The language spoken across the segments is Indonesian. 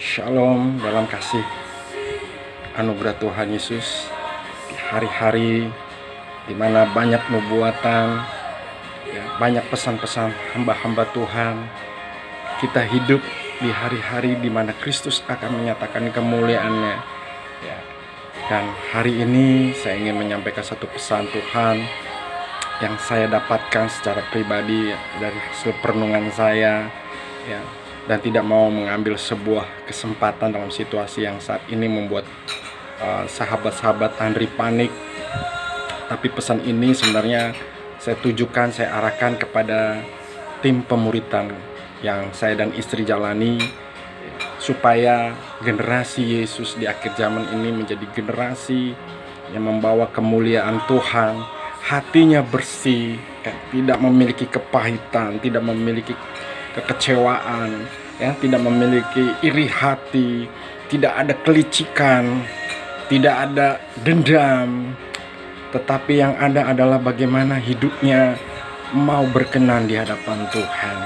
Shalom dalam kasih anugerah Tuhan Yesus. Di hari-hari di mana banyak nubuatan, banyak pesan-pesan hamba-hamba Tuhan, kita hidup di hari-hari di mana Kristus akan menyatakan kemuliaannya. Dan hari ini saya ingin menyampaikan satu pesan Tuhan yang saya dapatkan secara pribadi dari hasil perenungan saya, dan tidak mau mengambil sebuah kesempatan dalam situasi yang saat ini membuat sahabat-sahabat Andri panik. Tapi pesan ini sebenarnya saya tujukan, saya arahkan kepada tim pemuritan yang saya dan istri jalani, supaya generasi Yesus di akhir zaman ini menjadi generasi yang membawa kemuliaan Tuhan, hatinya bersih, tidak memiliki kepahitan, tidak memiliki kekecewaan, tidak memiliki iri hati, tidak ada kelicikan, tidak ada dendam, tetapi yang ada adalah bagaimana hidupnya mau berkenan di hadapan Tuhan.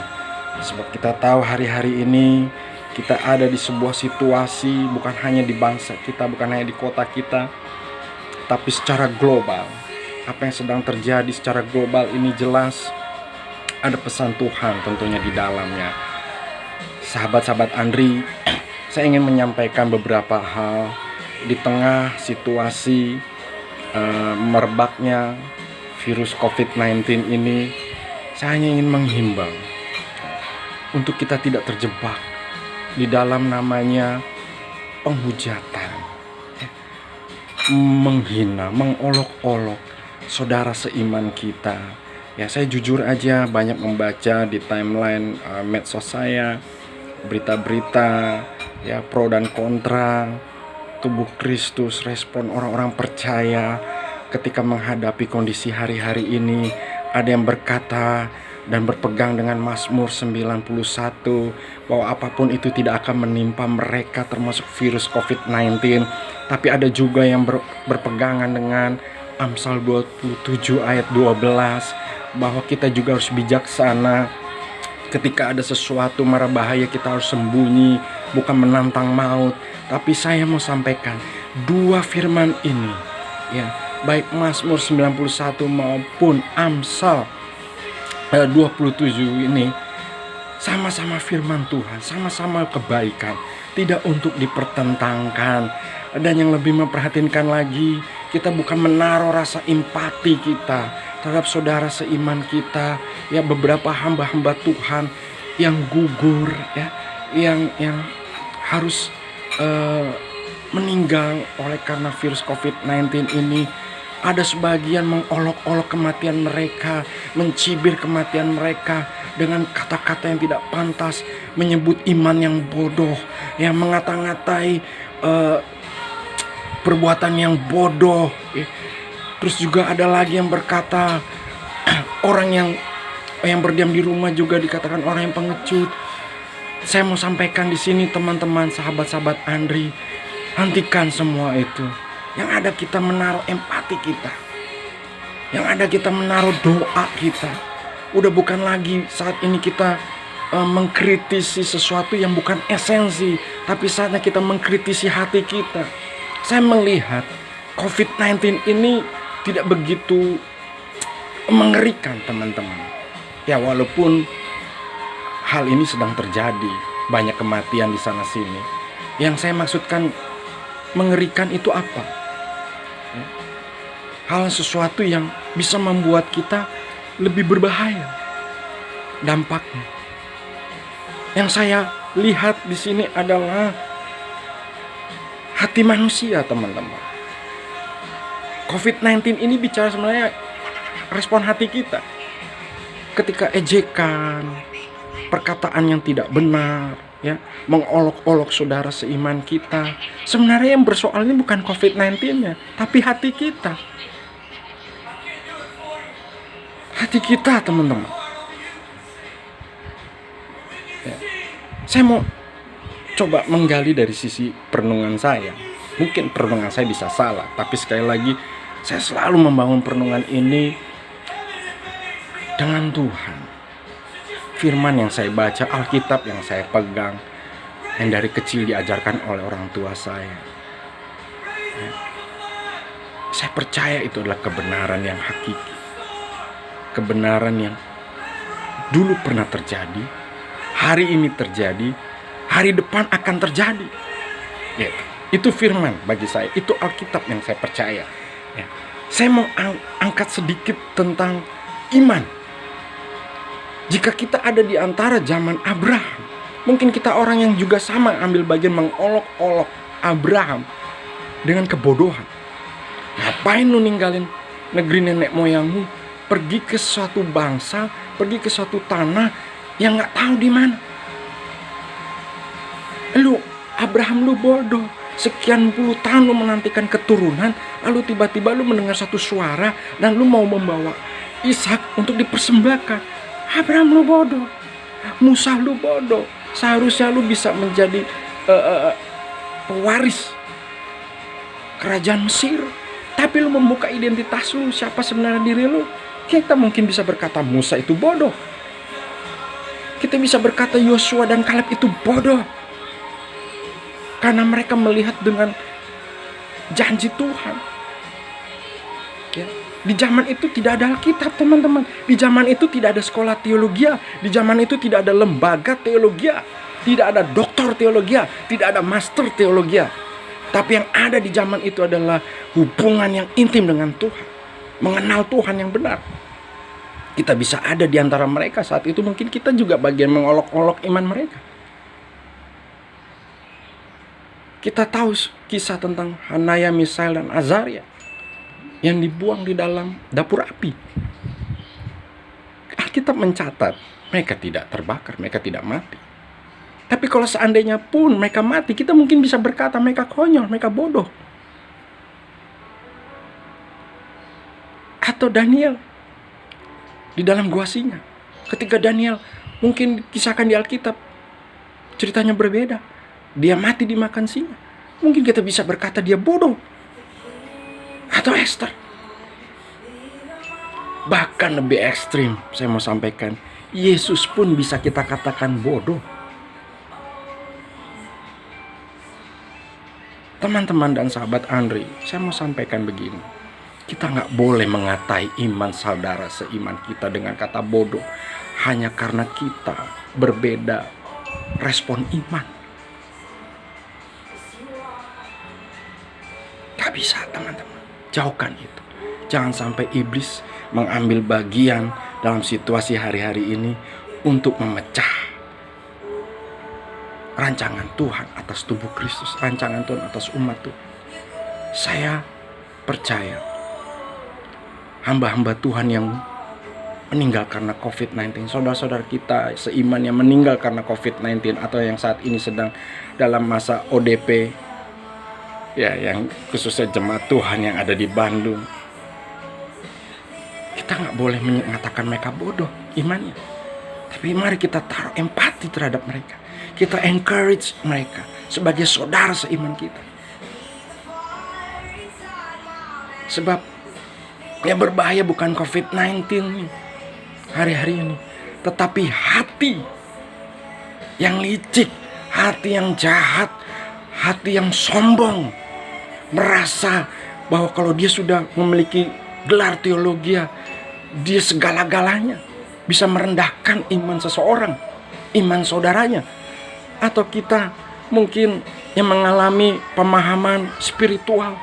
Sebab kita tahu hari-hari ini kita ada di sebuah situasi, bukan hanya di bangsa kita, bukan hanya di kota kita, tapi secara global. Apa yang sedang terjadi secara global ini jelas ada pesan Tuhan tentunya di dalamnya. Sahabat-sahabat Andri, saya ingin menyampaikan beberapa hal di tengah situasi merebaknya virus COVID-19 ini. Saya hanya ingin menghimbau untuk kita tidak terjebak di dalam namanya penghujatan, menghina, mengolok-olok saudara seiman kita. Saya jujur aja banyak membaca di timeline medsos saya, berita-berita pro dan kontra tubuh Kristus, respon orang-orang percaya ketika menghadapi kondisi hari-hari ini. Ada yang berkata dan berpegang dengan Mazmur 91 bahwa apapun itu tidak akan menimpa mereka, termasuk virus COVID-19. Tapi ada juga yang berpegangan dengan Amsal 27 ayat 12, bahwa kita juga harus bijaksana. Ketika ada sesuatu mara bahaya, kita harus sembunyi, bukan menantang maut. Tapi saya mau sampaikan dua firman ini, baik Mazmur 91 maupun Amsal 27 ini sama-sama firman Tuhan, sama-sama kebaikan, tidak untuk dipertentangkan. Dan yang lebih memperhatikan lagi, kita bukan menaruh rasa empati kita terhadap saudara seiman kita, beberapa hamba-hamba Tuhan yang gugur, yang harus meninggal oleh karena virus COVID-19 ini. Ada sebagian mengolok-olok kematian mereka, mencibir kematian mereka dengan kata-kata yang tidak pantas, menyebut iman yang bodoh, yang mengata-ngatai perbuatan yang bodoh. Terus juga ada lagi yang berkata orang yang berdiam di rumah juga dikatakan orang yang pengecut. Saya mau sampaikan di sini teman-teman, sahabat-sahabat Andri, hentikan semua itu. Yang ada kita menaruh empati kita, yang ada kita menaruh doa kita. Udah bukan lagi saat ini kita mengkritisi sesuatu yang bukan esensi, tapi saatnya kita mengkritisi hati kita. Saya melihat COVID-19 ini tidak begitu mengerikan teman-teman. Walaupun hal ini sedang terjadi, banyak kematian di sana sini. Yang saya maksudkan mengerikan itu apa? Hal sesuatu yang bisa membuat kita lebih berbahaya dampaknya. Yang saya lihat di sini adalah hati manusia, teman-teman. COVID-19 ini bicara sebenarnya respon hati kita. Ketika ejekan, perkataan yang tidak benar, mengolok-olok saudara seiman kita, sebenarnya yang bersoal ini bukan COVID-19-nya, tapi hati kita. Hati kita, teman-teman. Saya mau coba menggali dari sisi perenungan saya. Mungkin perenungan saya bisa salah, tapi sekali lagi saya selalu membangun perenungan ini dengan Tuhan. Firman yang saya baca, Alkitab yang saya pegang, yang dari kecil diajarkan oleh orang tua saya. Ya. Saya percaya itu adalah kebenaran yang hakiki. Kebenaran yang dulu pernah terjadi, hari ini terjadi, hari depan akan terjadi. Ya, itu firman bagi saya, itu Alkitab yang saya percaya. Ya. Saya mau angkat sedikit tentang iman. Jika kita ada di antara zaman Abraham, mungkin kita orang yang juga sama ambil bagian mengolok-olok Abraham dengan kebodohan. Ngapain lu ninggalin negeri nenek moyangmu, pergi ke suatu bangsa, pergi ke suatu tanah yang gak tahu di mana? Lu Abraham, lu bodoh. Sekian puluh tahun lu menantikan keturunan, lalu tiba-tiba lu mendengar satu suara dan lu mau membawa Ishak untuk dipersembahkan. Abraham, lu bodoh. Musa, lu bodoh. Seharusnya lu bisa menjadi pewaris kerajaan Mesir. Tapi lu membuka identitas lu, siapa sebenarnya diri lu. Kita mungkin bisa berkata Musa itu bodoh. Kita bisa berkata Yosua dan Kaleb itu bodoh. Karena mereka melihat dengan janji Tuhan. Ya. Di zaman itu tidak ada Alkitab, teman-teman. Di zaman itu tidak ada sekolah teologi. Di zaman itu tidak ada lembaga teologi. Tidak ada doktor teologi. Tidak ada master teologi. Tapi yang ada di zaman itu adalah hubungan yang intim dengan Tuhan. Mengenal Tuhan yang benar. Kita bisa ada di antara mereka saat itu. Mungkin kita juga bagian mengolok-olok iman mereka. Kita tahu kisah tentang Hanaya, Misael, dan Azaria yang dibuang di dalam dapur api. Alkitab mencatat mereka tidak terbakar, mereka tidak mati. Tapi kalau seandainya pun mereka mati, kita mungkin bisa berkata mereka konyol, mereka bodoh. Atau Daniel di dalam gua singa. Ketika Daniel mungkin kisahkan di Alkitab, ceritanya berbeda. Dia mati dimakan singa. Mungkin kita bisa berkata dia bodoh. Atau Esther. Bahkan lebih ekstrim, saya mau sampaikan, Yesus pun bisa kita katakan bodoh. Teman-teman dan sahabat Andri, saya mau sampaikan begini. Kita gak boleh mengatai iman saudara seiman kita dengan kata bodoh hanya karena kita berbeda respon iman. Gak bisa, teman-teman. Jauhkan itu. Jangan sampai iblis mengambil bagian dalam situasi hari-hari ini untuk memecah rancangan Tuhan atas tubuh Kristus, rancangan Tuhan atas umat Tuhan. Saya percaya hamba-hamba Tuhan yang meninggal karena COVID-19, saudara-saudara kita seiman yang meninggal karena COVID-19 atau yang saat ini sedang dalam masa ODP, ya, yang khususnya jemaat Tuhan yang ada di Bandung, kita gak boleh mengatakan mereka bodoh imannya. Tapi mari kita taruh empati terhadap mereka. Kita encourage mereka sebagai saudara seiman kita. Sebab yang berbahaya bukan COVID-19 nih, hari-hari ini, tetapi hati yang licik, hati yang jahat, hati yang sombong, merasa bahwa kalau dia sudah memiliki gelar teologi, dia segala-galanya, bisa merendahkan iman seseorang, iman saudaranya. Atau kita mungkin yang mengalami pemahaman spiritual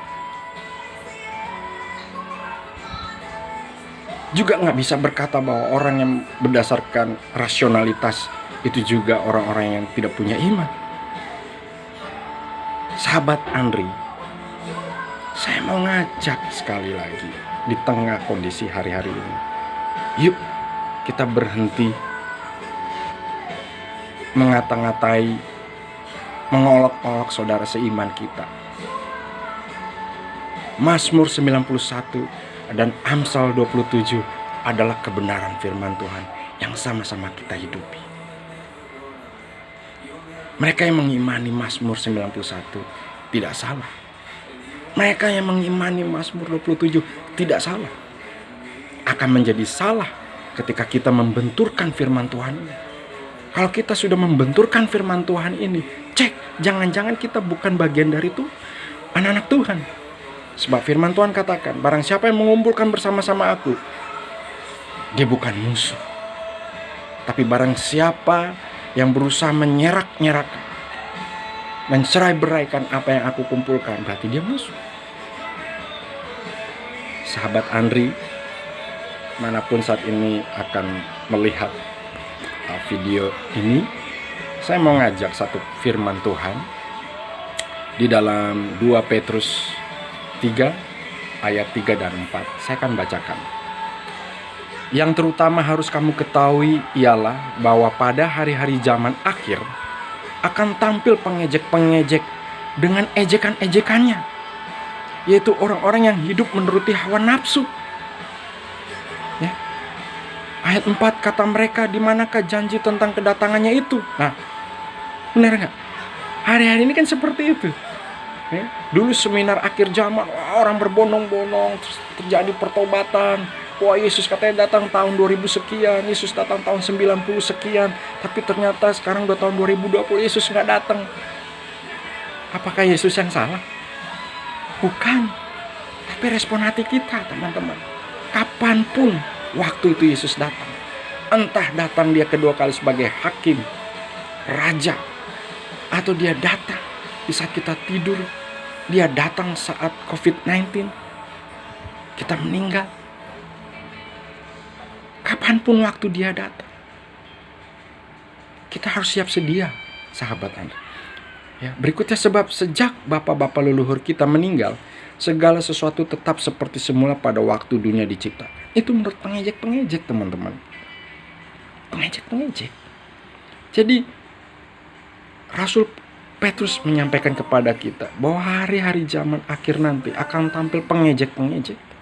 juga gak bisa berkata bahwa orang yang berdasarkan rasionalitas itu juga orang-orang yang tidak punya iman. Sahabat Andri, saya mau ngajak sekali lagi di tengah kondisi hari-hari ini, yuk kita berhenti mengata-ngatai, mengolok-olok saudara seiman kita. Mazmur 91 dan Amsal 27 adalah kebenaran firman Tuhan yang sama-sama kita hidupi. Mereka yang mengimani Mazmur 91 tidak salah. Mereka yang mengimani Mazmur 27 tidak salah. Akan menjadi salah ketika kita membenturkan firman Tuhan ini. Kalau kita sudah membenturkan firman Tuhan ini, cek, jangan-jangan kita bukan bagian dari itu anak-anak Tuhan. Sebab firman Tuhan katakan, barang siapa yang mengumpulkan bersama-sama aku, dia bukan musuh. Tapi barang siapa yang berusaha menyerak-nyerakan dan cerai-beraikan apa yang aku kumpulkan, berarti dia musuh. Sahabat Andri, manapun saat ini akan melihat video ini, saya mau ngajak satu firman Tuhan di dalam 2 Petrus 3 ayat 3 dan 4. Saya akan bacakan. Yang terutama harus kamu ketahui ialah bahwa pada hari-hari zaman akhir akan tampil pengejek-pengejek dengan ejekan-ejekannya, yaitu orang-orang yang hidup menuruti hawa nafsu. Ya. Ayat 4 kata mereka, di manakah janji tentang kedatangannya itu? Nah, benar nggak? Hari-hari ini kan seperti itu. Ya. Dulu seminar akhir zaman, orang berbondong-bondong, terjadi pertobatan. Wah, Yesus katanya datang tahun 2000 sekian, Yesus datang tahun 90 sekian. Tapi ternyata sekarang udah tahun 2020, Yesus nggak datang. Apakah Yesus yang salah? Bukan. Tapi respon hati kita, teman-teman. Kapanpun waktu itu Yesus datang. Entah datang dia kedua kali sebagai hakim, raja, atau dia datang di saat kita tidur, dia datang saat COVID-19, kita meninggal. Kapanpun waktu dia datang, kita harus siap sedia, sahabat Anda. Ya, berikutnya, sebab sejak bapak-bapak leluhur kita meninggal, segala sesuatu tetap seperti semula pada waktu dunia diciptakan. Itu menurut pengejek-pengejek, teman-teman. Pengejek-pengejek. Jadi Rasul Petrus menyampaikan kepada kita bahwa hari-hari zaman akhir nanti akan tampil pengejek-pengejek.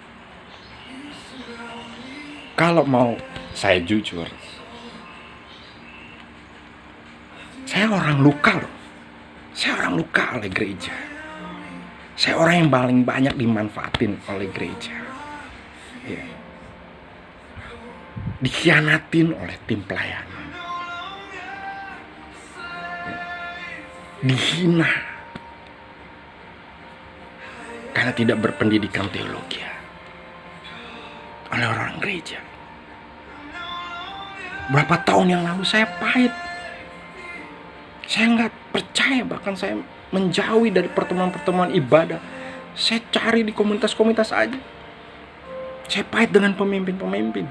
Kalau mau saya jujur, saya orang luka loh. Saya orang luka oleh gereja. Saya orang yang paling banyak dimanfaatin oleh gereja. Ya. Dikhianatin oleh tim pelayanan. Ya. Dihina karena tidak berpendidikan teologi oleh orang gereja. Berapa tahun yang lalu saya pahit. Saya nggak percaya, bahkan saya menjauhi dari pertemuan-pertemuan ibadah. Saya cari di komunitas-komunitas aja. Saya pahit dengan pemimpin-pemimpin.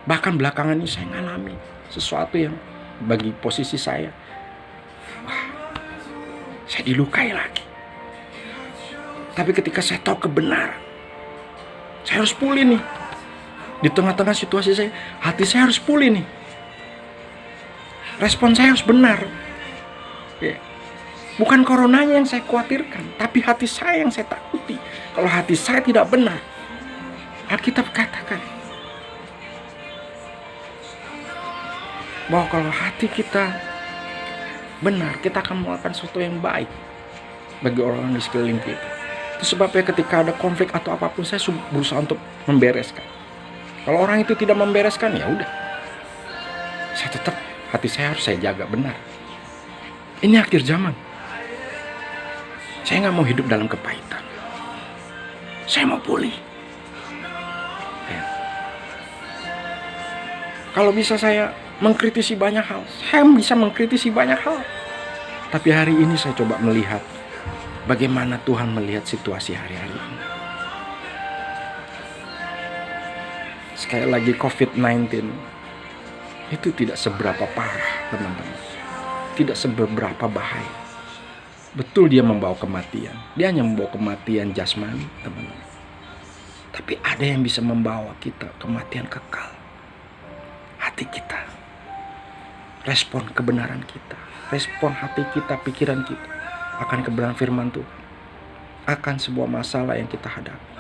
Bahkan belakangan ini saya ngalami sesuatu yang bagi posisi saya, wah, saya dilukai lagi. Tapi ketika saya tahu kebenaran, saya harus pulih nih. Di tengah-tengah situasi saya, hati saya harus pulih nih. Respon saya harus benar. Ya. Bukan coronanya yang saya khawatirkan, tapi hati saya yang saya takuti. Kalau hati saya tidak benar, Alkitab katakan bahwa kalau hati kita benar, kita akan melakukan sesuatu yang baik bagi orang di sekeliling kita. Itu sebabnya ketika ada konflik atau apapun, saya berusaha untuk membereskan. Kalau orang itu tidak membereskan, ya udah, saya tetap, hati saya harus saya jaga benar. Ini akhir zaman. Saya nggak mau hidup dalam kepahitan. Saya mau pulih. Ya. Kalau bisa saya mengkritisi banyak hal, saya bisa mengkritisi banyak hal. Tapi hari ini saya coba melihat bagaimana Tuhan melihat situasi hari-hari ini. Sekali lagi, COVID-19 itu tidak seberapa parah, teman-teman. Tidak seberapa bahaya. Betul dia membawa kematian. Dia hanya membawa kematian jasmani, teman-teman. Tapi ada yang bisa membawa kita kematian kekal. Hati kita. Respon kebenaran kita. Respon hati kita, pikiran kita akan kebenaran firman Tuhan. Akan sebuah masalah yang kita hadapi.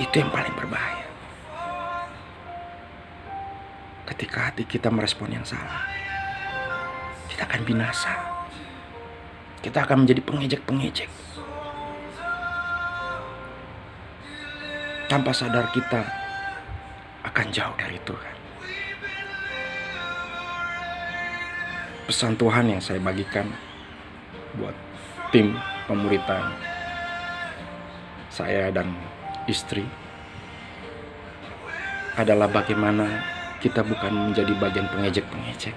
Itu yang paling berbahaya. Ketika hati kita merespon yang salah, kita akan binasa. Kita akan menjadi pengejek-pengejek. Tanpa sadar kita akan jauh dari Tuhan. pesan Tuhan yang saya bagikan buat tim pemuritan saya dan istri adalah bagaimana kita bukan menjadi bagian pengejek-pengejek,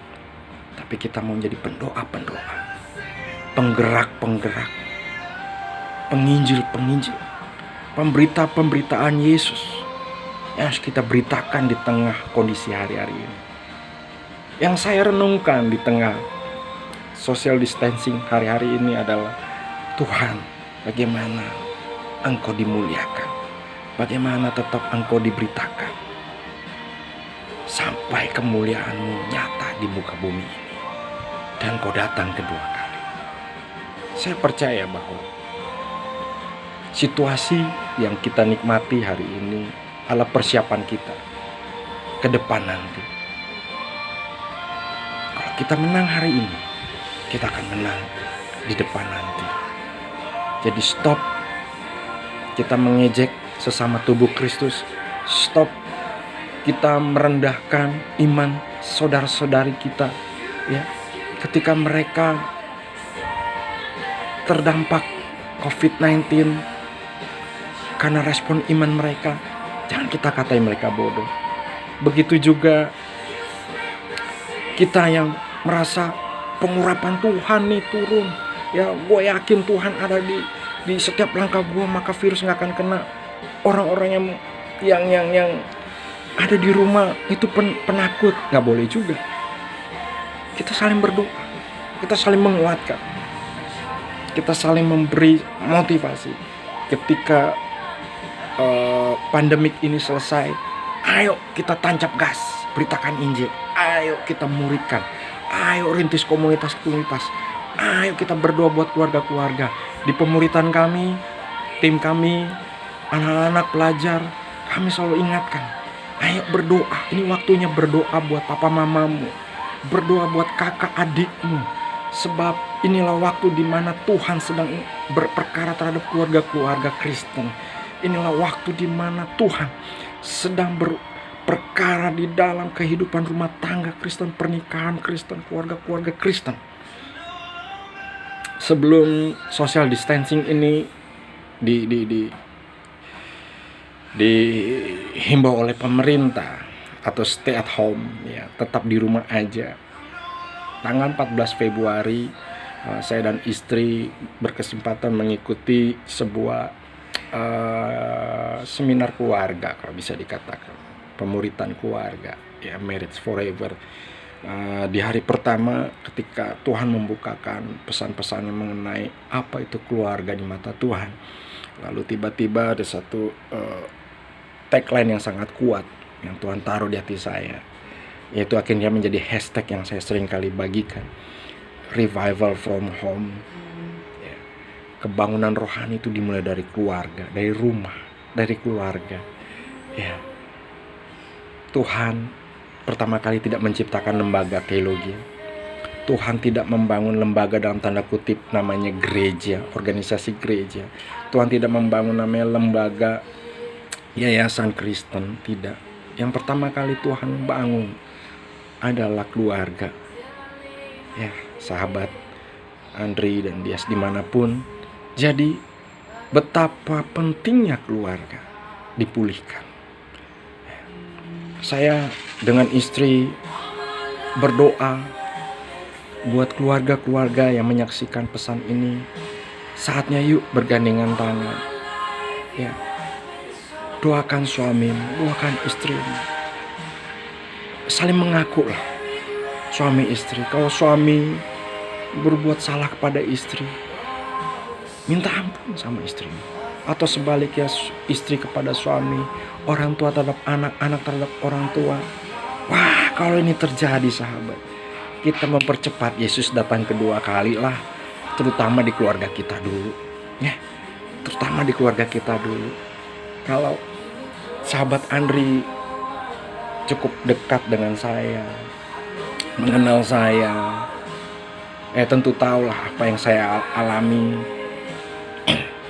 tapi kita mau menjadi pendoa-pendoa, penggerak-penggerak, penginjil-penginjil, pemberita-pemberitaan Yesus yang harus kita beritakan di tengah kondisi hari-hari ini. Yang saya renungkan di tengah social distancing hari-hari ini adalah, Tuhan, bagaimana Engkau dimuliakan, bagaimana tetap Engkau diberitakan sampai kemuliaan-Mu nyata di muka bumi ini, dan Kau datang kedua kali. Saya percaya bahwa situasi yang kita nikmati hari ini adalah persiapan kita ke depan nanti. Kalau kita menang hari ini, kita akan menang di depan nanti. Jadi stop kita mengejek sesama tubuh Kristus. Stop kita merendahkan iman saudara-saudari kita, ya, ketika mereka terdampak COVID-19 karena respon iman mereka. Jangan kita katain mereka bodoh. Begitu juga kita yang merasa pengurapan Tuhan nih turun, ya, gue yakin Tuhan ada di setiap langkah gue, maka virus nggak akan kena. Orang-orang yang ada di rumah itu penakut, nggak boleh juga. Kita saling berdoa, kita saling menguatkan, kita saling memberi motivasi. Ketika pandemik ini selesai, ayo kita tancap gas, beritakan Injil. Ayo kita muridkan, ayo rintis komunitas-komunitas, ayo kita berdoa buat keluarga-keluarga. Di pemuritan kami, tim kami, anak-anak pelajar, kami selalu ingatkan, ayo berdoa. Ini waktunya berdoa buat papa mamamu, berdoa buat kakak adikmu, sebab inilah waktu di mana Tuhan sedang berperkara terhadap keluarga-keluarga Kristen. Inilah waktu di mana Tuhan sedang berperkara di dalam kehidupan rumah tangga Kristen, pernikahan Kristen, keluarga-keluarga Kristen. Sebelum social distancing ini dihimbau oleh pemerintah atau stay at home, ya, tetap di rumah aja. Tanggal 14 Februari saya dan istri berkesempatan mengikuti sebuah seminar keluarga, kalau bisa dikatakan pemuritan keluarga, ya, Marriage Forever. Di hari pertama ketika Tuhan membukakan pesan-pesan mengenai apa itu keluarga di mata Tuhan, lalu tiba-tiba ada satu tagline yang sangat kuat yang Tuhan taruh di hati saya, yaitu akhirnya menjadi hashtag yang saya sering kali bagikan, revival from home. Ya, kebangunan rohani itu dimulai dari keluarga, dari rumah, dari keluarga. Ya, Tuhan pertama kali tidak menciptakan lembaga teologi. Tuhan tidak membangun lembaga dalam tanda kutip namanya gereja, organisasi gereja. Tuhan tidak membangun namanya lembaga yayasan Kristen, tidak. Yang pertama kali Tuhan bangun adalah keluarga. Ya, sahabat Andri dan Dias dimanapun. Jadi betapa pentingnya keluarga dipulihkan. Saya dengan istri berdoa buat keluarga-keluarga yang menyaksikan pesan ini. Saatnya yuk bergandengan tangan, ya, doakan suamimu, doakan istrimu, saling mengaku lah suami istri. Kalau suami berbuat salah kepada istri, minta ampun sama istrimu. Atau sebaliknya istri kepada suami, orang tua terhadap anak, anak terhadap orang tua. Wah, kalau ini terjadi sahabat, kita mempercepat Yesus datang kedua kali lah. Terutama di keluarga kita dulu, ya, terutama di keluarga kita dulu. Kalau sahabat Andri cukup dekat dengan saya, mengenal saya, tentu tahulah apa yang saya alami.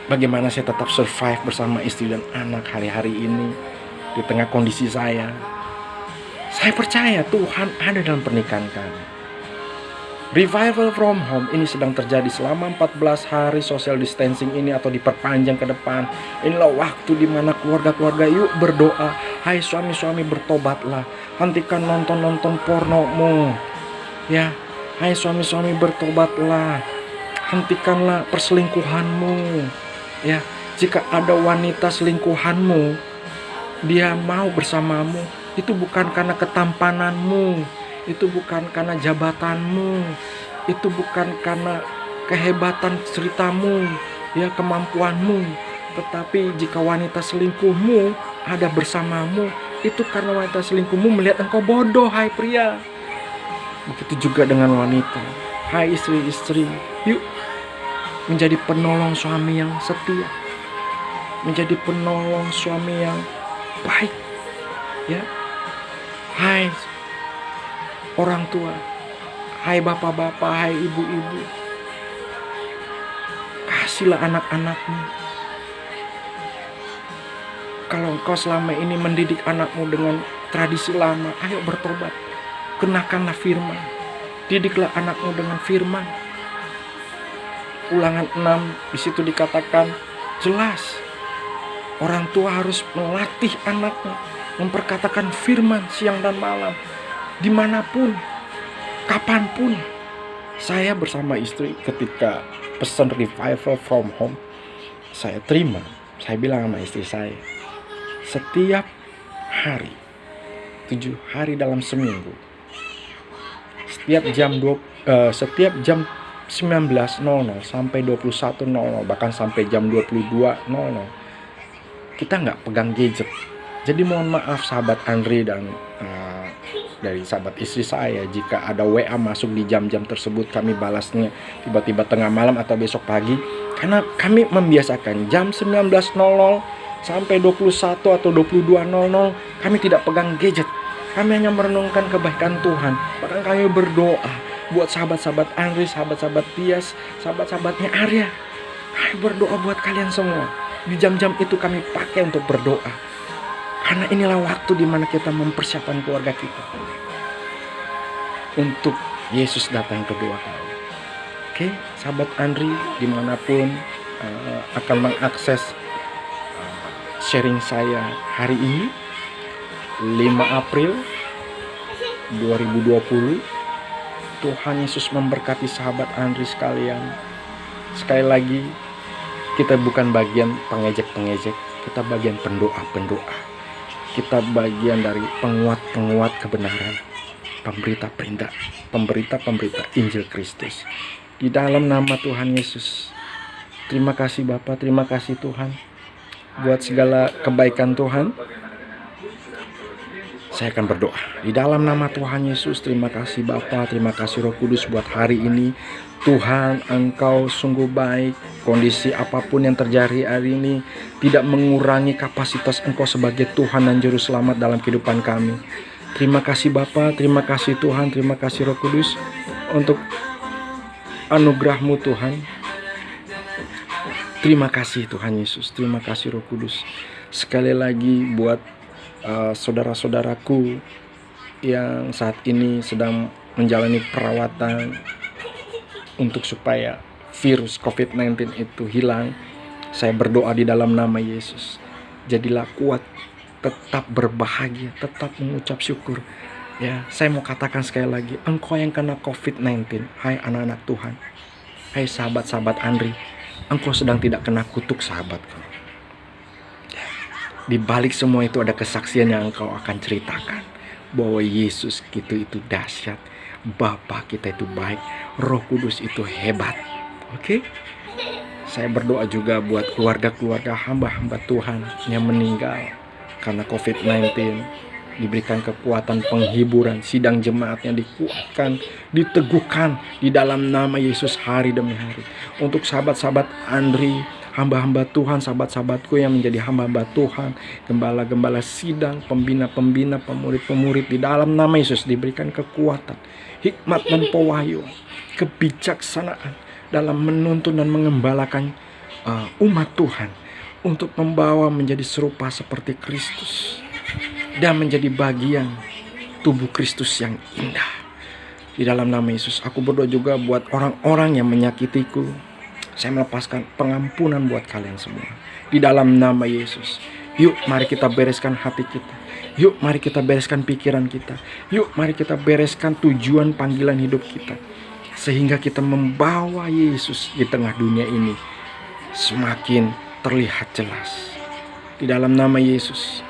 Bagaimana saya tetap survive bersama istri dan anak hari-hari ini di tengah kondisi saya. Saya percaya Tuhan ada dalam pernikahan kami. Revival from home ini sedang terjadi selama 14 hari social distancing ini atau diperpanjang ke depan. Inilah waktu di mana keluarga-keluarga yuk berdoa. Hai suami-suami, bertobatlah. Hentikan nonton-nonton pornomu. Ya, hai suami-suami, bertobatlah. Hentikanlah perselingkuhanmu. Ya, jika ada wanita selingkuhanmu, dia mau bersamamu, itu bukan karena ketampananmu, itu bukan karena jabatanmu, itu bukan karena kehebatan ceritamu, ya, kemampuanmu. Tetapi jika wanita selingkuhmu ada bersamamu, itu karena wanita selingkuhmu melihat engkau bodoh, hai pria. Begitu juga dengan wanita. Hai istri-istri, yuk menjadi penolong suami yang setia, menjadi penolong suami yang baik, ya. Hai orang tua, hai bapak-bapak, hai ibu-ibu, kasihlah anak-anakmu. Kalau engkau selama ini mendidik anakmu dengan tradisi lama, ayo bertobat. Kenakanlah firman, didiklah anakmu dengan firman. Ulangan 6 di situ dikatakan jelas, orang tua harus melatih anaknya memperkatakan firman siang dan malam, dimanapun, kapanpun. Saya bersama istri ketika pesan revival from home, saya terima. Saya bilang sama istri saya, setiap hari, 7 hari dalam seminggu, setiap jam 19.00 sampai 21.00, bahkan sampai jam 22.00, kita nggak pegang gadget. Jadi mohon maaf sahabat Andri dan dari sahabat istri saya, jika ada WA masuk di jam-jam tersebut, kami balasnya tiba-tiba tengah malam atau besok pagi, karena kami membiasakan jam 19.00 sampai 21 atau 22.00 kami tidak pegang gadget. Kami hanya merenungkan kebaikan Tuhan. Bahkan kami berdoa buat sahabat-sahabat Andri, sahabat-sahabat Tias, sahabat-sahabatnya Arya. Kami berdoa buat kalian semua. Di jam-jam itu kami pakai untuk berdoa. Karena inilah waktu di mana kita mempersiapkan keluarga kita untuk Yesus datang kedua kali. Oke, sahabat Andri dimanapun akan mengakses sharing saya hari ini 5 April 2020. Tuhan Yesus memberkati sahabat Andri sekalian. Sekali lagi, kita bukan bagian pengejek-pengejek, kita bagian pendoa-pendoa. Kita bagian dari penguat-penguat kebenaran, pemberita-pemberita Injil Kristus. Di dalam nama Tuhan Yesus, terima kasih Bapa, terima kasih Tuhan buat segala kebaikan Tuhan. Saya akan berdoa. Di dalam nama Tuhan Yesus, terima kasih Bapa, terima kasih Roh Kudus buat hari ini. Tuhan, Engkau sungguh baik. Kondisi apapun yang terjadi hari ini tidak mengurangi kapasitas Engkau sebagai Tuhan dan Juru Selamat dalam kehidupan kami. Terima kasih Bapa, terima kasih Tuhan, terima kasih Roh Kudus untuk anugerah-Mu Tuhan. Terima kasih Tuhan Yesus, terima kasih Roh Kudus. Sekali lagi buat saudara-saudaraku yang saat ini sedang menjalani perawatan untuk supaya virus COVID-19 itu hilang, saya berdoa di dalam nama Yesus. Jadilah kuat, tetap berbahagia, tetap mengucap syukur. Ya, saya mau katakan sekali lagi, engkau yang kena COVID-19, hai anak-anak Tuhan, hai sahabat-sahabat Andri, engkau sedang tidak kena kutuk sahabatku. Di balik semua itu ada kesaksian yang engkau akan ceritakan bahwa Yesus itu dahsyat, Bapa kita itu baik, Roh Kudus itu hebat. Oke? Saya berdoa juga buat keluarga-keluarga hamba-hamba Tuhan yang meninggal karena COVID-19, diberikan kekuatan penghiburan, sidang jemaatnya dikuatkan, diteguhkan di dalam nama Yesus hari demi hari. Untuk sahabat-sahabat Andri, hamba-hamba Tuhan, sahabat-sahabatku yang menjadi hamba-hamba Tuhan, gembala-gembala sidang, pembina-pembina, pemurid-pemurid, di dalam nama Yesus diberikan kekuatan, hikmat dan pewahyuan, kebijaksanaan dalam menuntun dan mengembalakan umat Tuhan untuk membawa menjadi serupa seperti Kristus dan menjadi bagian tubuh Kristus yang indah. Di dalam nama Yesus, aku berdoa juga buat orang-orang yang menyakitiku. Saya melepaskan pengampunan buat kalian semua. Di dalam nama Yesus. Yuk mari kita bereskan hati kita. Yuk mari kita bereskan pikiran kita. Yuk mari kita bereskan tujuan panggilan hidup kita. Sehingga kita membawa Yesus di tengah dunia ini semakin terlihat jelas. Di dalam nama Yesus.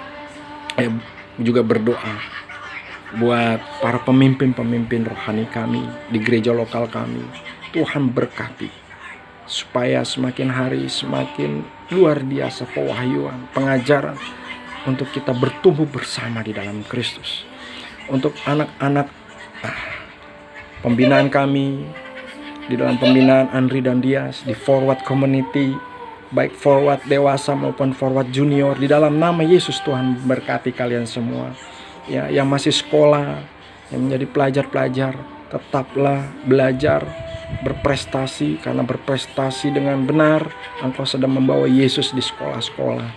Saya juga berdoa buat para pemimpin-pemimpin rohani kami di gereja lokal kami. Tuhan berkati supaya semakin hari semakin luar biasa pewahyuan, pengajaran untuk kita bertumbuh bersama di dalam Kristus. Untuk anak-anak pembinaan kami di dalam pembinaan Andri dan Dias di Forward Community, baik forward dewasa maupun forward junior, di dalam nama Yesus Tuhan berkati kalian semua. Ya, yang masih sekolah, yang menjadi pelajar-pelajar, tetaplah belajar, berprestasi, karena berprestasi dengan benar, engkau sedang membawa Yesus di sekolah-sekolah.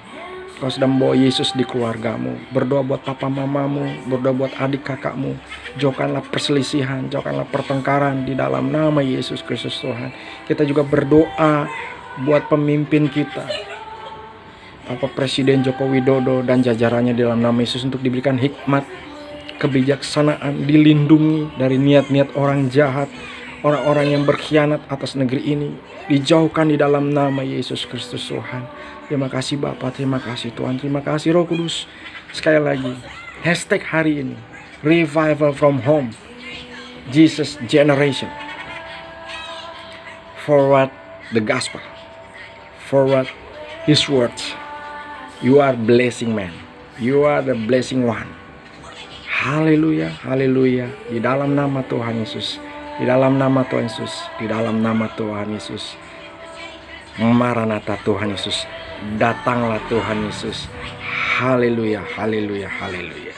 Engkau sedang membawa Yesus di keluargamu. Berdoa buat papa mamamu, berdoa buat adik kakakmu. Jauhkanlah perselisihan, jauhkanlah pertengkaran di dalam nama Yesus Kristus Tuhan. Kita juga berdoa buat pemimpin kita, Bapak Presiden Joko Widodo dan jajarannya dalam nama Yesus, untuk diberikan hikmat, kebijaksanaan, dilindungi dari niat-niat orang jahat, orang-orang yang berkhianat atas negeri ini, dijauhkan di dalam nama Yesus Kristus Tuhan. Terima kasih Bapa, terima kasih Tuhan, terima kasih Roh Kudus. Sekali lagi, hashtag hari ini, Revival from Home, Jesus Generation. Forward the Gospel, forward His words. You are blessing man. You are the blessing one. Haleluya, haleluya. Di dalam nama Tuhan Yesus. Di dalam nama Tuhan Yesus. Di dalam nama Tuhan Yesus. Maranatha Tuhan Yesus. Datanglah Tuhan Yesus. Haleluya, haleluya, haleluya.